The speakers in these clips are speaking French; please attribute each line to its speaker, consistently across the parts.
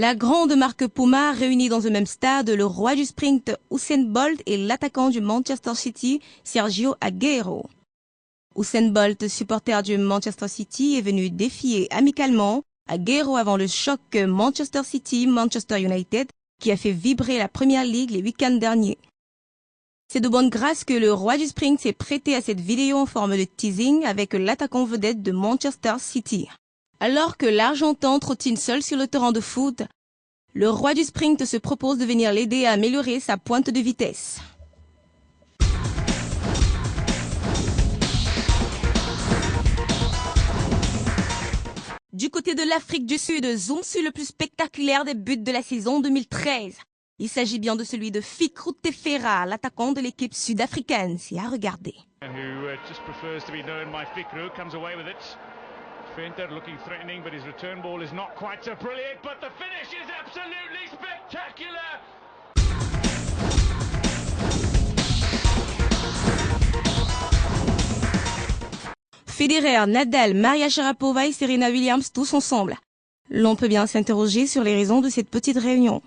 Speaker 1: La grande marque Puma réunit dans un même stade le roi du sprint Usain Bolt et l'attaquant du Manchester City Sergio Aguero. Usain Bolt, supporter du Manchester City, est venu défier amicalement Aguero avant le choc Manchester City-Manchester United qui a fait vibrer la Premier League les week-ends derniers. C'est de bonne grâce que le roi du sprint s'est prêté à cette vidéo en forme de teasing avec l'attaquant vedette de Manchester City. Alors que l'Argentin trottine seul sur le terrain de foot, le roi du sprint se propose de venir l'aider à améliorer sa pointe de vitesse. Du côté de l'Afrique du Sud, zoom sur le plus spectaculaire des buts de la saison 2013. Il s'agit bien de celui de Fickou Tefera, l'attaquant de l'équipe sud-africaine. C'est à regarder.
Speaker 2: Finter looking threatening, but his return ball is not quite so brilliant, but the finish is absolutely spectacular.
Speaker 1: Federer, Nadal, Maria Sharapova et Serena Williams tous ensemble. L'on peut bien s'interroger sur les raisons de cette petite réunion.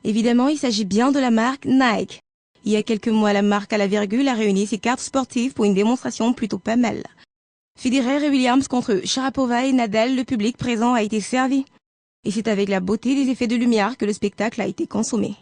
Speaker 1: Évidemment, il s'agit bien de la marque Nike. Il y a quelques mois, la marque à la virgule a réuni ses cartes sportives pour une démonstration plutôt pas mal. Federer et Williams contre Sharapova et Nadal, le public présent a été servi. Et c'est avec la beauté des effets de lumière que le spectacle a été consommé.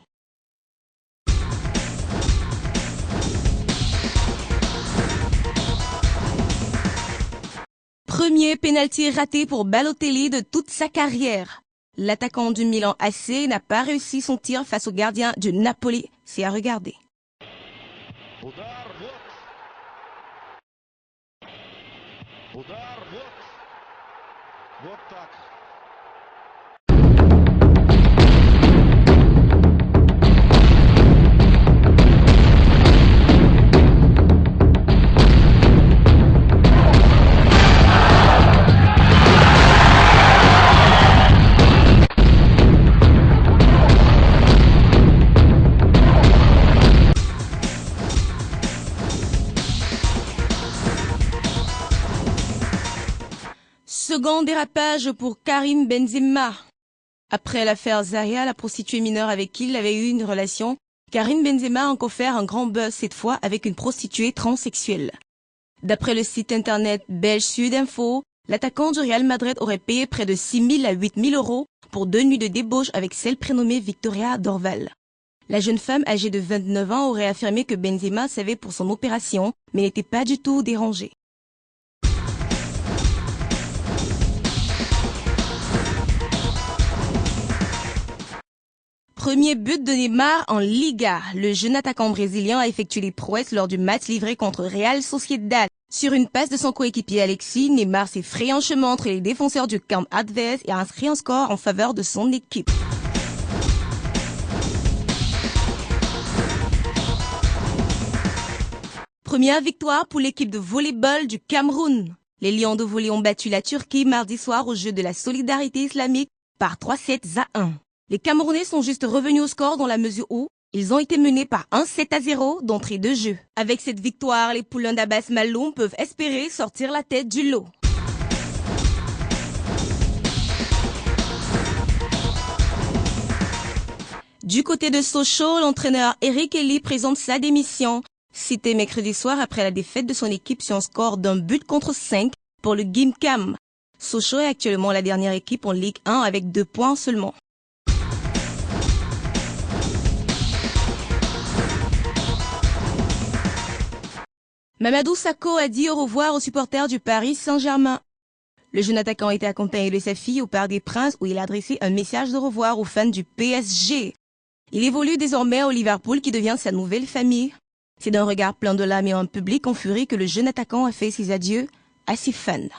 Speaker 1: Premier penalty raté pour Balotelli de toute sa carrière. L'attaquant du Milan AC n'a pas réussi son tir face au gardien du Napoli. C'est à regarder. Second dérapage pour Karim Benzema. Après l'affaire Zaria, la prostituée mineure avec qui il avait eu une relation, Karim Benzema a encore fait un grand buzz cette fois avec une prostituée transsexuelle. D'après le site internet belge Sudinfo, l'attaquant du Real Madrid aurait payé près de 6 000 à 8 000 euros pour 2 nuits de débauche avec celle prénommée Victoria Dorval. La jeune femme âgée de 29 ans aurait affirmé que Benzema savait pour son opération, mais n'était pas du tout dérangé. Premier but de Neymar en Liga. Le jeune attaquant brésilien a effectué les prouesses lors du match livré contre Real Sociedad. Sur une passe de son coéquipier Alexis, Neymar s'est frayé un chemin entre les défenseurs du camp adverse et a inscrit un score en faveur de son équipe. Première victoire pour l'équipe de volley-ball du Cameroun. Les Lions de volley ont battu la Turquie mardi soir au jeu de la solidarité islamique par 3-7-1. Les Camerounais sont juste revenus au score dans la mesure où ils ont été menés par 1-7-0 d'entrée de jeu. Avec cette victoire, les poulains d'Abbas Maloum peuvent espérer sortir la tête du lot. Du côté de Sochaux, l'entraîneur Eric Elie présente sa démission. Cité mercredi soir après la défaite de son équipe sur un score d'1-5 pour le Gimcam. Sochaux est actuellement la dernière équipe en Ligue 1 avec 2 points seulement. Mamadou Sakho a dit au revoir aux supporters du Paris Saint-Germain. Le jeune attaquant était accompagné de sa fille au Parc des Princes où il a adressé un message de revoir aux fans du PSG. Il évolue désormais au Liverpool qui devient sa nouvelle famille. C'est d'un regard plein de l'âme et un public en furie que le jeune attaquant a fait ses adieux à ses fans.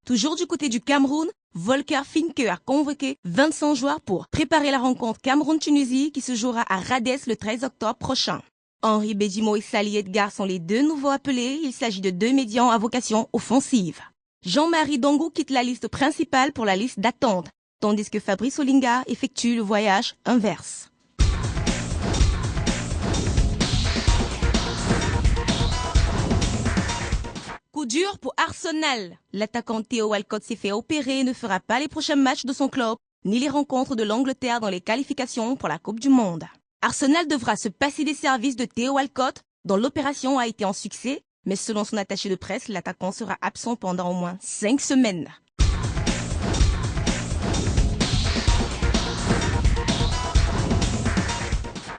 Speaker 1: Toujours du côté du Cameroun, Volker Finke a convoqué 25 joueurs pour préparer la rencontre Cameroun-Tunisie qui se jouera à Radès le 13 octobre prochain. Henri Bedimo et Sali Edgar sont les 2 nouveaux appelés. Il s'agit de 2 médians à vocation offensive. Jean-Marie Dongo quitte la liste principale pour la liste d'attente, tandis que Fabrice Olinga effectue le voyage inverse. Coup dur pour Arsenal. L'attaquant Theo Walcott s'est fait opérer et ne fera pas les prochains matchs de son club, ni les rencontres de l'Angleterre dans les qualifications pour la Coupe du Monde. Arsenal devra se passer des services de Theo Walcott, dont l'opération a été un succès, mais selon son attaché de presse, l'attaquant sera absent pendant au moins 5 semaines.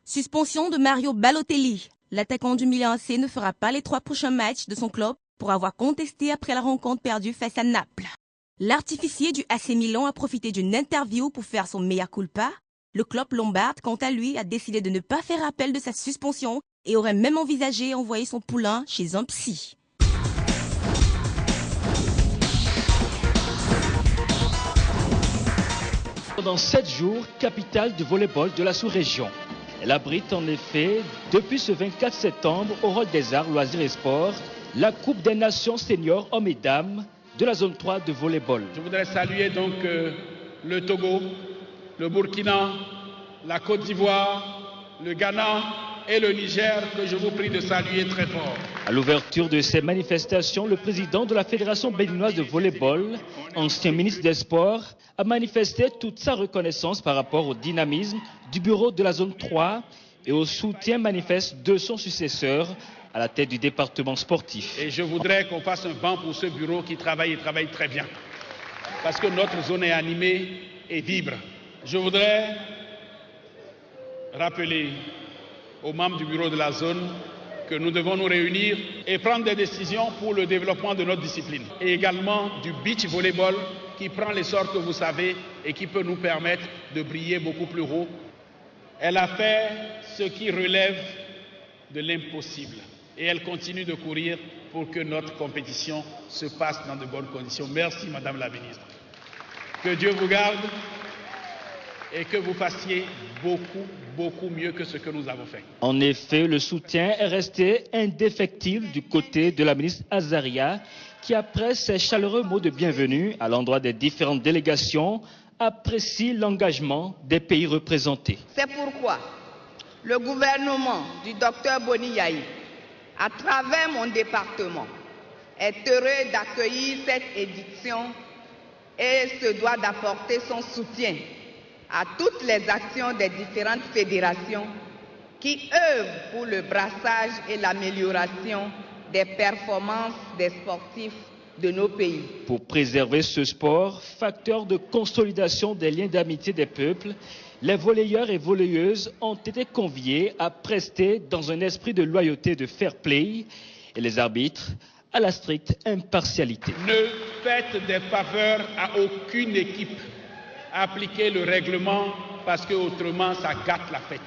Speaker 1: Suspension de Mario Balotelli. L'attaquant du Milan AC ne fera pas les 3 prochains matchs de son club pour avoir contesté après la rencontre perdue face à Naples. L'artificier du AC Milan a profité d'une interview pour faire son mea culpa. Le club lombard, quant à lui, a décidé de ne pas faire appel de sa suspension et aurait même envisagé envoyer son poulain chez un psy.
Speaker 3: Pendant 7 jours, capitale du volleyball de la sous-région. Elle abrite en effet, depuis ce 24 septembre, au Hall des Arts, Loisirs et Sports, la Coupe des Nations seniors hommes et dames de la zone 3 de volleyball.
Speaker 4: Je voudrais saluer donc le Togo, le Burkina, la Côte d'Ivoire, le Ghana et le Niger que je vous prie de saluer très fort.
Speaker 3: À l'ouverture de ces manifestations, le président de la Fédération béninoise de volleyball, ancien ministre des Sports, a manifesté toute sa reconnaissance par rapport au dynamisme du bureau de la zone 3 et au soutien manifeste de son successeur à la tête du département sportif.
Speaker 4: Et je voudrais qu'on fasse un banc pour ce bureau qui travaille et travaille très bien. Parce que notre zone est animée et vibre. Je voudrais rappeler aux membres du bureau de la zone que nous devons nous réunir et prendre des décisions pour le développement de notre discipline. Et également du beach volleyball qui prend l'essor que vous savez et qui peut nous permettre de briller beaucoup plus haut. Elle a fait ce qui relève de l'impossible et elle continue de courir pour que notre compétition se passe dans de bonnes conditions. Merci Madame la Ministre. Que Dieu vous garde et que vous fassiez beaucoup mieux que ce que nous avons fait.
Speaker 3: En effet, le soutien est resté indéfectible du côté de la ministre Azaria, qui, après ses chaleureux mots de bienvenue à l'endroit des différentes délégations, apprécie l'engagement des pays représentés.
Speaker 5: C'est pourquoi le gouvernement du docteur Boni Yahi, à travers mon département, est heureux d'accueillir cette édition et se doit d'apporter son soutien à toutes les actions des différentes fédérations qui œuvrent pour le brassage et l'amélioration des performances des sportifs de nos pays.
Speaker 3: Pour préserver ce sport, facteur de consolidation des liens d'amitié des peuples, les volleyeurs et volleyeuses ont été conviés à prester dans un esprit de loyauté et de fair play et les arbitres à la stricte impartialité.
Speaker 4: Ne faites des faveurs à aucune équipe. Appliquez le règlement parce que autrement ça gâte la fête.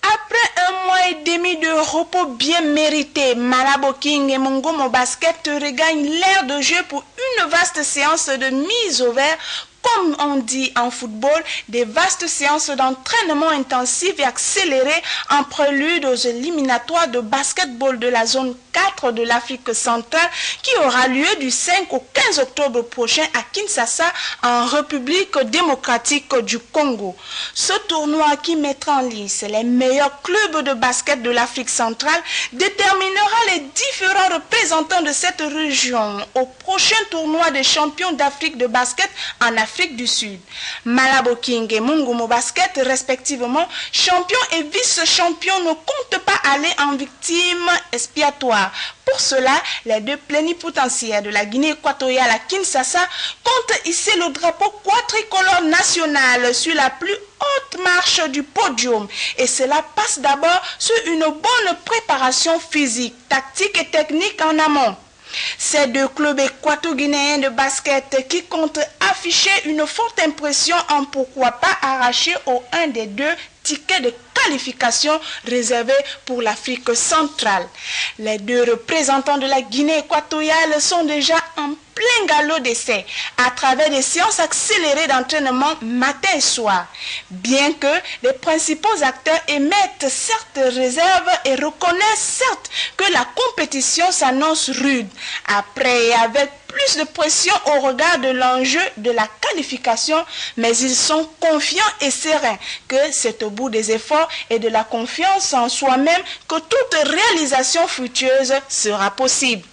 Speaker 6: Après un mois et demi de repos bien mérité, Malabo King et Mongomo Basket regagnent l'aire de jeu pour une vaste séance de mise au vert. Comme on dit en football, des vastes séances d'entraînement intensif et accéléré en prélude aux éliminatoires de basketball de la zone 4 de l'Afrique centrale qui aura lieu du 5 au 15 octobre prochain à Kinshasa en République démocratique du Congo. Ce tournoi qui mettra en lice les meilleurs clubs de basket de l'Afrique centrale déterminera les différents représentants de cette région au prochain tournoi des champions d'Afrique de basket en Afrique du Sud. Malabo King et Mongomo Basket, respectivement, champions et vice-champions, ne comptent pas aller en victime expiatoire. Pour cela, les deux plénipotentiaires de la Guinée équatoriale à Kinshasa comptent hisser le drapeau quadricolore national sur la plus haute marche du podium. Et cela passe d'abord sur une bonne préparation physique, tactique et technique en amont. Ces deux clubs équato-guinéens de basket qui comptent afficher une forte impression en pourquoi pas arracher au un des deux tickets de qualification réservés pour l'Afrique centrale. Les deux représentants de la Guinée équatoriale sont déjà en plein galop d'essai à travers des séances accélérées d'entraînement matin et soir. Bien que les principaux acteurs émettent certes réserves et reconnaissent certes que la compétition s'annonce rude. Après et avec plus de pression au regard de l'enjeu de la qualification, mais ils sont confiants et sereins que c'est au bout des efforts et de la confiance en soi-même que toute réalisation fructueuse sera possible.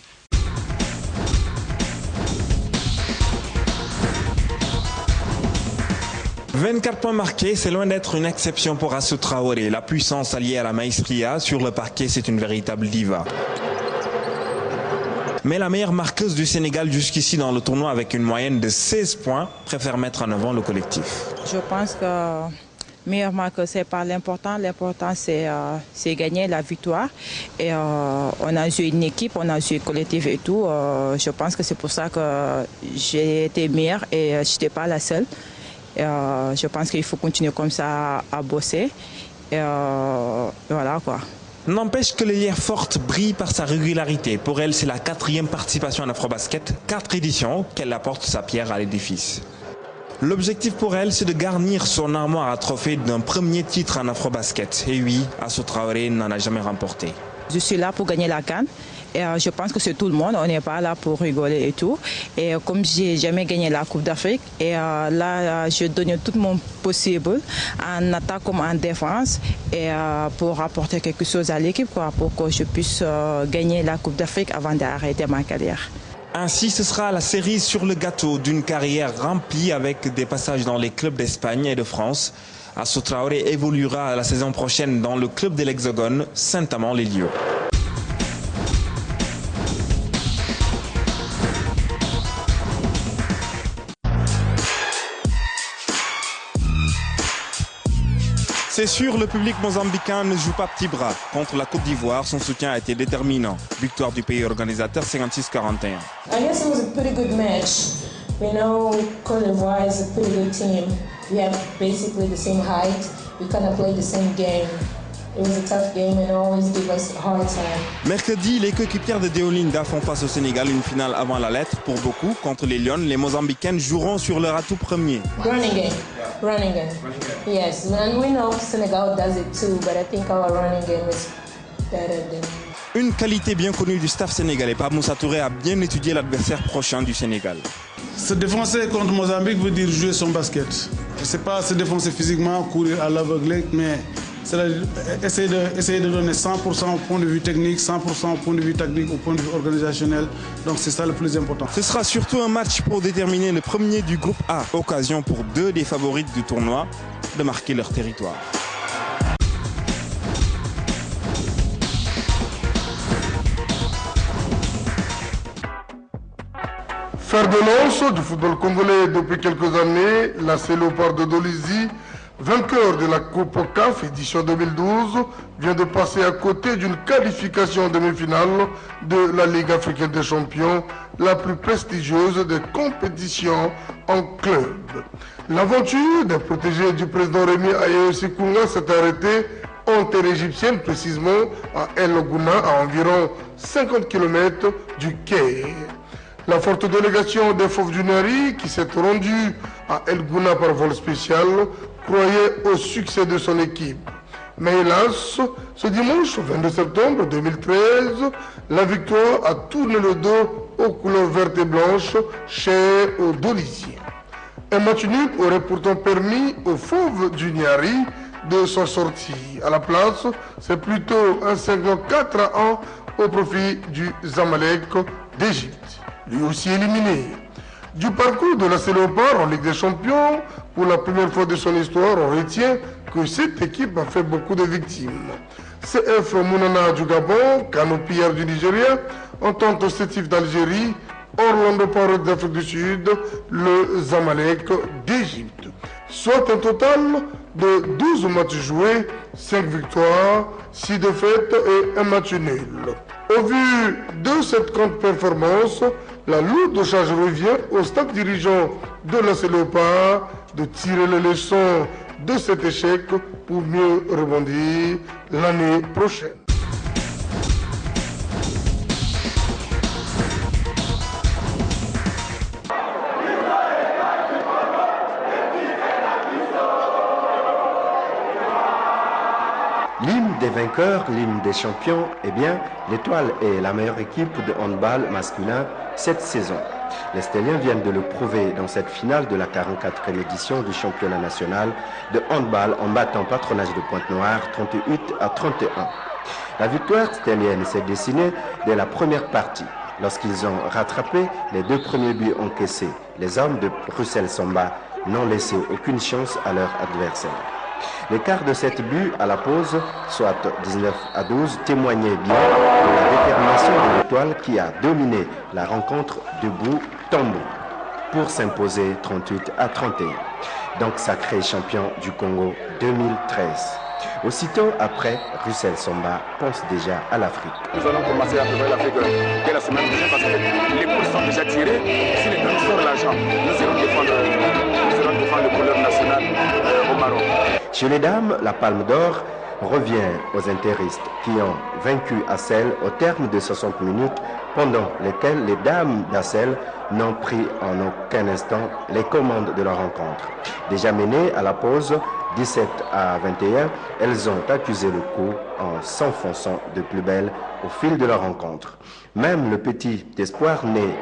Speaker 7: « 24 points marqués, c'est loin d'être une exception pour Astou Traoré. La puissance alliée à la maestria sur le parquet, c'est une véritable diva. Mais la meilleure marqueuse du Sénégal jusqu'ici dans le tournoi avec une moyenne de 16 points préfère mettre en avant le collectif.
Speaker 8: Je pense que meilleure marqueuse, c'est pas l'important. L'important, c'est gagner la victoire. Et on a joué une équipe, on a joué collectif et tout. Je pense que c'est pour ça que j'ai été meilleure et je n'étais pas la seule. Je pense qu'il faut continuer comme ça à bosser. Voilà quoi.
Speaker 7: N'empêche que l'ailière forte brille par sa régularité. Pour elle, c'est la 4e participation en Afrobasket, 4 éditions, qu'elle apporte sa pierre à l'édifice. L'objectif pour elle, c'est de garnir son armoire à trophées d'un premier titre en Afrobasket. Et oui, Astou Traoré n'en a jamais remporté.
Speaker 8: Je suis là pour gagner la CAN. Et je pense que c'est tout le monde, on n'est pas là pour rigoler et tout. Et comme j'ai jamais gagné la Coupe d'Afrique, et là je donne tout mon possible en attaque comme en défense et pour apporter quelque chose à l'équipe, pour que je puisse gagner la Coupe d'Afrique avant d'arrêter ma carrière.
Speaker 7: Ainsi, ce sera la cerise sur le gâteau d'une carrière remplie avec des passages dans les clubs d'Espagne et de France. Astou Traoré évoluera la saison prochaine dans le club de l'Hexagone, Saint-Amand-les-Lieux. C'est sûr, le public mozambicain ne joue pas petit bras. Contre la Côte d'Ivoire, son soutien a été déterminant. Victoire du pays organisateur 56-41.
Speaker 9: I guess it was a pretty good match. We know Côte d'Ivoire is a pretty good team. We have basically the same height. We kind of play the same game. It was a tough game and always give us a hard time.
Speaker 7: Mercredi, les coéquipières de Deolinda font face au Sénégal, une finale avant la lettre pour beaucoup. Contre les Lions, les Mozambicaines joueront sur leur atout premier.
Speaker 9: Running game. Running game. Yes, and we know Senegal does it too, but I think our running game is better than.
Speaker 7: Une qualité bien connue du staff sénégalais. Pape Moussa Touré a bien étudié l'adversaire prochain du Sénégal.
Speaker 10: Se défoncer contre Mozambique veut dire jouer son basket. C'est pas se défoncer physiquement, courir à l'aveugle, mais c'est essayer de donner 100% au point de vue technique, 100% au point de vue tactique, au point de vue organisationnel. Donc c'est ça le plus important.
Speaker 7: Ce sera surtout un match pour déterminer le premier du groupe A. Occasion pour 2 des favorites du tournoi de marquer leur territoire.
Speaker 11: Fer de lance du football congolais depuis quelques années, la Léopard de Dolisie, vainqueur de la Coupe CAF édition 2012, vient de passer à côté d'une qualification en demi-finale de la Ligue africaine des champions, la plus prestigieuse des compétitions en club. L'aventure des protégés du président Rémi Ayew Sekounga s'est arrêtée en terre égyptienne, précisément à El Gouna, à environ 50 km du Caire. La forte délégation des Fauves du Nari, qui s'est rendue à El Gouna par vol spécial, croyait au succès de son équipe. Mais hélas, ce dimanche 22 septembre 2013, la victoire a tourné le dos aux couleurs vertes et blanches chères aux Dolisiens. Un match nul aurait pourtant permis aux Fauves du Niari de s'en sortir. À la place, c'est plutôt un 54-1 au profit du Zamalek d'Égypte, lui aussi éliminé. Du parcours de la Léopard en Ligue des Champions, pour la première fois de son histoire, on retient que cette équipe a fait beaucoup de victimes. CF Mounana du Gabon, Kano Pierre du Nigeria, Entente Sétif d'Algérie, Orlando Pirates d'Afrique du Sud, le Zamalek d'Égypte. Soit un total de 12 matchs joués, 5 victoires, 6 défaites et un match nul. Au vu de cette grande performance, la lourde charge revient au staff dirigeant de la Léopard de tirer les leçons de cet échec pour mieux rebondir l'année prochaine.
Speaker 12: vainqueur, l'hymne des champions, eh bien, l'Étoile est la meilleure équipe de handball masculin cette saison. Les Stelliens viennent de le prouver dans cette finale de la 44e édition du championnat national de handball en battant Patronage de Pointe-Noire 38-31. La victoire stellienne s'est dessinée dès la première partie, lorsqu'ils ont rattrapé les 2 premiers buts encaissés. Les hommes de Russell Samba n'ont laissé aucune chance à leur adversaire. L'écart de 7 buts à la pause, soit 19-12, témoignait bien de la détermination de l'Étoile qui a dominé la rencontre debout tambour pour s'imposer 38-31. Donc sacré champion du Congo 2013. Aussitôt après, Russell Samba pense déjà à l'Afrique.
Speaker 13: Nous allons commencer à préparer l'Afrique dès la semaine prochaine parce que les poules sont déjà tirées. Si les temps sortent l'argent, nous irons défendre le couleur nationale au Maroc.
Speaker 12: Chez les dames, la Palme d'Or revient aux intéristes qui ont vaincu Assel au terme de 60 minutes pendant lesquelles les dames d'Assel n'ont pris en aucun instant les commandes de la rencontre. Déjà menées à la pause 17-21, elles ont accusé le coup en s'enfonçant de plus belle au fil de la rencontre. Même le petit espoir né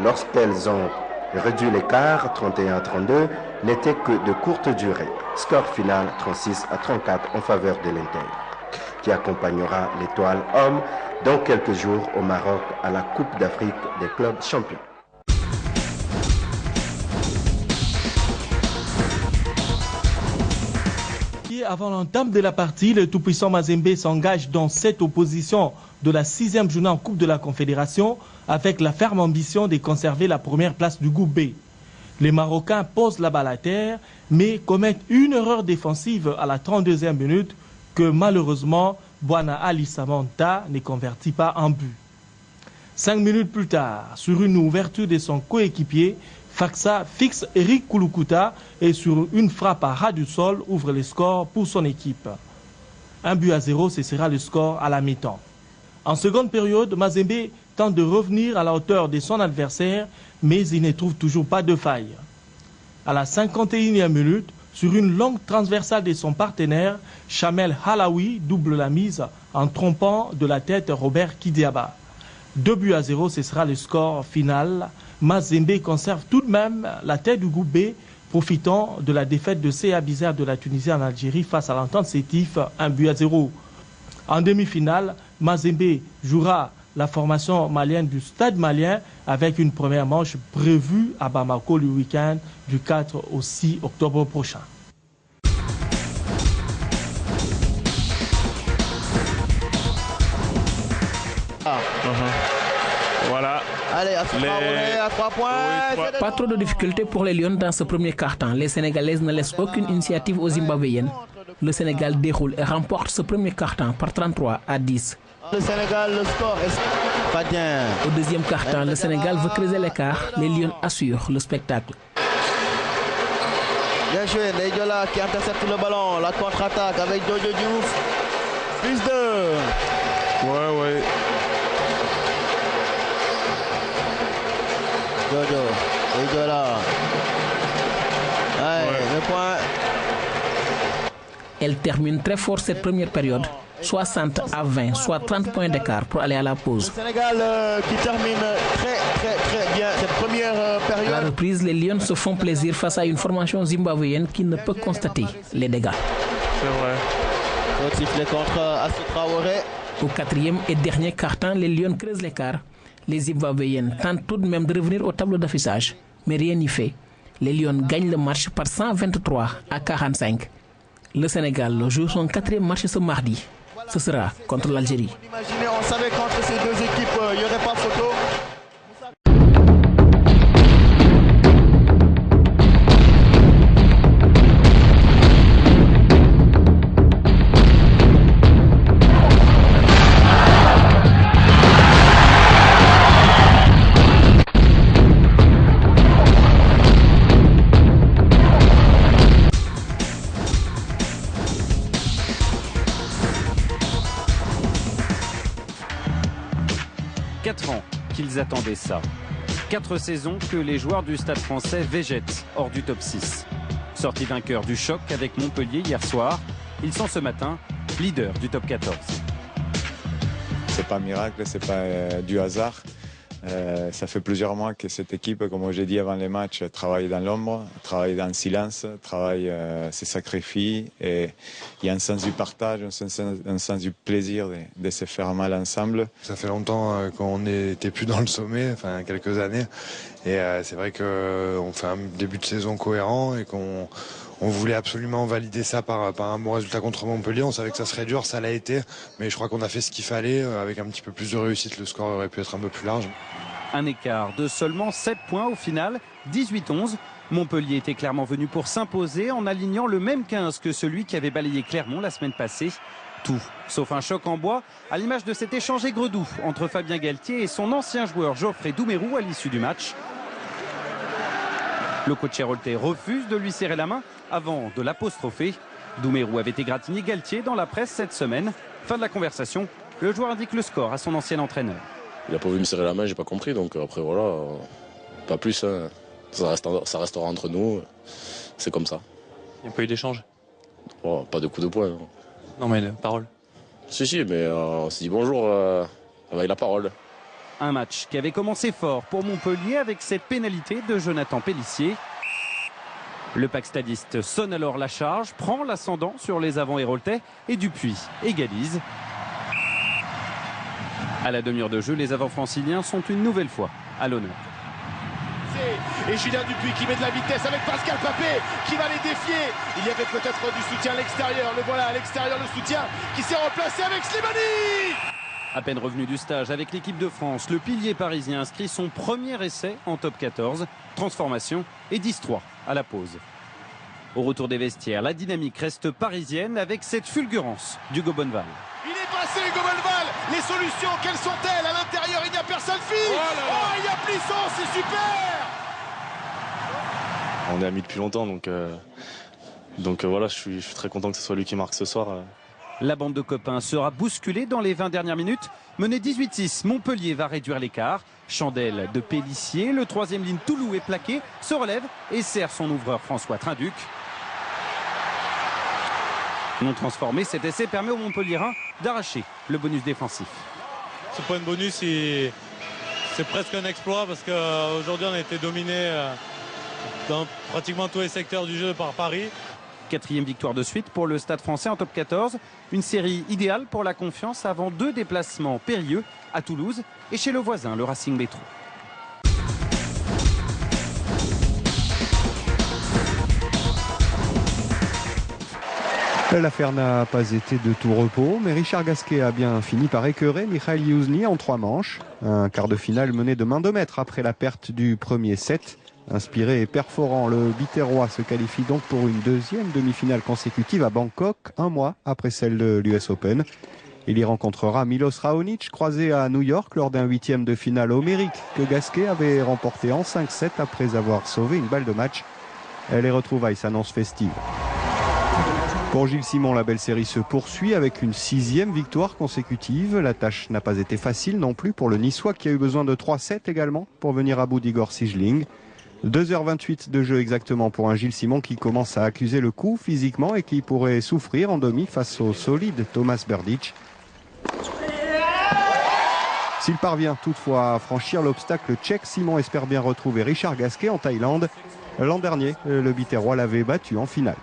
Speaker 12: lorsqu'elles ont réduit l'écart 31-32 n'était que de courte durée. Score final 36-34 en faveur de l'Inter, qui accompagnera l'Étoile homme dans quelques jours au Maroc à la Coupe d'Afrique des clubs champions.
Speaker 14: Avant l'entame de la partie, le tout-puissant Mazembe s'engage dans cette opposition de la 6e journée en Coupe de la Confédération avec la ferme ambition de conserver la première place du groupe B. Les Marocains posent la balle à terre, mais commettent une erreur défensive à la 32e minute que malheureusement Bwana Ali Samanta ne convertit pas en but. 5 minutes plus tard, sur une ouverture de son coéquipier, Faxa fixe Eric Kulukuta et sur une frappe à ras du sol ouvre le score pour son équipe. 1-0, ce sera le score à la mi-temps. En seconde période, Mazembe tente de revenir à la hauteur de son adversaire, mais il ne trouve toujours pas de faille. À la 51e minute, sur une longue transversale de son partenaire, Chamel Halawi double la mise en trompant de la tête Robert Kidiaba. 2-0, ce sera le score final. Mazembe conserve tout de même la tête du groupe B, profitant de la défaite de CA Bizarre de la Tunisie en Algérie face à l'Entente Sétif 1-0. En demi-finale, Mazembe jouera la formation malienne du Stade malien avec une première manche prévue à Bamako le week-end du 4 au 6 octobre prochain.
Speaker 15: Voilà.
Speaker 16: Allez, à 3 points.
Speaker 15: Pas trop de difficultés pour les Lions dans ce premier quart-temps. Les Sénégalaises ne laissent aucune initiative aux Zimbabwéennes. Le Sénégal déroule et remporte ce premier quart-temps par 33-10.
Speaker 16: Le Sénégal, le score est pas bien.
Speaker 15: Au deuxième quart-temps, le Sénégal veut creuser l'écart. Les Lions assurent le spectacle.
Speaker 16: Bien joué, Neidjola qui intercepte le ballon. La contre-attaque avec Jojo Diouf. Plus 2.
Speaker 15: Ouais.
Speaker 16: Jojo, Neidjola. Le point.
Speaker 15: Elle termine très fort cette première période. 60-20, soit 30 points d'écart pour aller à la pause.
Speaker 16: Le Sénégal qui termine très bien cette première période.
Speaker 15: À la reprise, les Lions se font plaisir face à une formation zimbabwéenne qui ne peut constater les dégâts. C'est vrai.
Speaker 16: Au sifflet contre Assou Traoré.
Speaker 15: Au quatrième et dernier quart-temps, les Lions creusent l'écart. Les Zimbabwéennes tentent tout de même de revenir au tableau d'affichage, mais rien n'y fait. Les Lions gagnent le match par 123-45. Le Sénégal joue son 4e match ce mardi. Ce sera contre l'Algérie.
Speaker 16: Imaginez, on savait qu'entre ces deux équipes, il n'y aurait pas photo.
Speaker 17: Qu'ils attendaient ça. 4 saisons que les joueurs du Stade français végètent hors du top 6. Sortis vainqueurs du choc avec Montpellier hier soir, ils sont ce matin leader du top 14.
Speaker 18: C'est pas un miracle, c'est pas du hasard. Ça fait plusieurs mois que cette équipe, comme j'ai dit avant les matchs, travaille dans l'ombre, travaille dans le silence, se sacrifie, et il y a un sens du partage, un sens du plaisir de se faire mal ensemble.
Speaker 19: Ça fait longtemps qu'on n'était plus dans le sommet, enfin quelques années, et c'est vrai qu'on fait un début de saison cohérent et qu'on voulait absolument valider ça par un bon résultat contre Montpellier. On savait que ça serait dur, ça l'a été, mais je crois qu'on a fait ce qu'il fallait. Avec un petit peu plus de réussite, le score aurait pu être un peu plus large.
Speaker 17: Un écart de seulement 7 points au final, 18-11. Montpellier était clairement venu pour s'imposer en alignant le même 15 que celui qui avait balayé Clermont la semaine passée. Tout, sauf un choc en bois, à l'image de cet échange aigre-doux entre Fabien Galtier et son ancien joueur Geoffrey Doumerou à l'issue du match. Le coach héroltais refuse de lui serrer la main avant de l'apostropher. Doumerou avait égratigné Galtier dans la presse cette semaine. Fin de la conversation, le joueur indique le score à son ancien entraîneur.
Speaker 20: Il n'a pas voulu me serrer la main, j'ai pas compris, donc après voilà, pas plus, hein. Ça restera entre nous, c'est comme ça.
Speaker 21: Il n'y a pas eu d'échange?
Speaker 20: Oh, pas de coup de poing. Hein.
Speaker 21: Non mais parole.
Speaker 20: Si, mais on s'est dit bonjour avec la parole.
Speaker 17: Un match qui avait commencé fort pour Montpellier avec cette pénalité de Jonathan Pélissier. Le pack-stadiste sonne alors la charge, prend l'ascendant sur les avants héroltais et Dupuis égalise. À la demi-heure de jeu, les avants franciliens sont une nouvelle fois à l'honneur.
Speaker 22: Et Julien Dupuis qui met de la vitesse avec Pascal Papé qui va les défier. Il y avait peut-être du soutien à l'extérieur. Le voilà à l'extérieur, le soutien qui s'est remplacé avec Slimani.
Speaker 17: À peine revenu du stage avec l'équipe de France, le pilier parisien inscrit son premier essai en top 14. Transformation et 10-3 à la pause. Au retour des vestiaires, la dynamique reste parisienne avec cette fulgurance d'Hugo Bonneval.
Speaker 22: Il est passé Hugo Bonneval. Les solutions, quelles sont-elles? À l'intérieur, il n'y a personne. Oh, il y a Plisson, c'est super.
Speaker 21: On est amis depuis longtemps, donc voilà, je suis très content que ce soit lui qui marque ce soir.
Speaker 17: La bande de copains sera bousculée dans les 20 dernières minutes. Mené 18-6, Montpellier va réduire l'écart. Chandelle de Pélissier, le troisième ligne Toulou est plaqué, se relève et sert son ouvreur François Trinduc. Non transformé, cet essai permet aux Montpelliérains d'arracher le bonus défensif.
Speaker 23: Ce point de bonus, c'est presque un exploit parce qu'aujourd'hui on a été dominé dans pratiquement tous les secteurs du jeu par Paris.
Speaker 17: 4e victoire de suite pour le Stade Français en top 14. Une série idéale pour la confiance avant 2 déplacements périlleux à Toulouse et chez le voisin, le Racing Métro.
Speaker 24: L'affaire n'a pas été de tout repos, mais Richard Gasquet a bien fini par écœurer Mikhail Youzhny en 3 manches. Un quart de finale mené de main de maître après la perte du premier set. Inspiré et perforant, le Biterrois se qualifie donc pour une 2e demi-finale consécutive à Bangkok, un mois après celle de l'US Open. Il y rencontrera Milos Raonic, croisé à New York lors d'un 8e de finale homérique que Gasquet avait remporté en 5-7 après avoir sauvé une balle de match. Les retrouvailles s'annoncent festives. Pour Gilles Simon, la belle série se poursuit avec une 6e victoire consécutive. La tâche n'a pas été facile non plus pour le Niçois qui a eu besoin de 3-7 également pour venir à bout d'Igor Sijling. 2h28 de jeu exactement pour un Gilles Simon qui commence à accuser le coup physiquement et qui pourrait souffrir en demi face au solide Thomas Berdych. S'il parvient toutefois à franchir l'obstacle tchèque, Simon espère bien retrouver Richard Gasquet en Thaïlande. L'an dernier, le Biterrois l'avait battu en finale.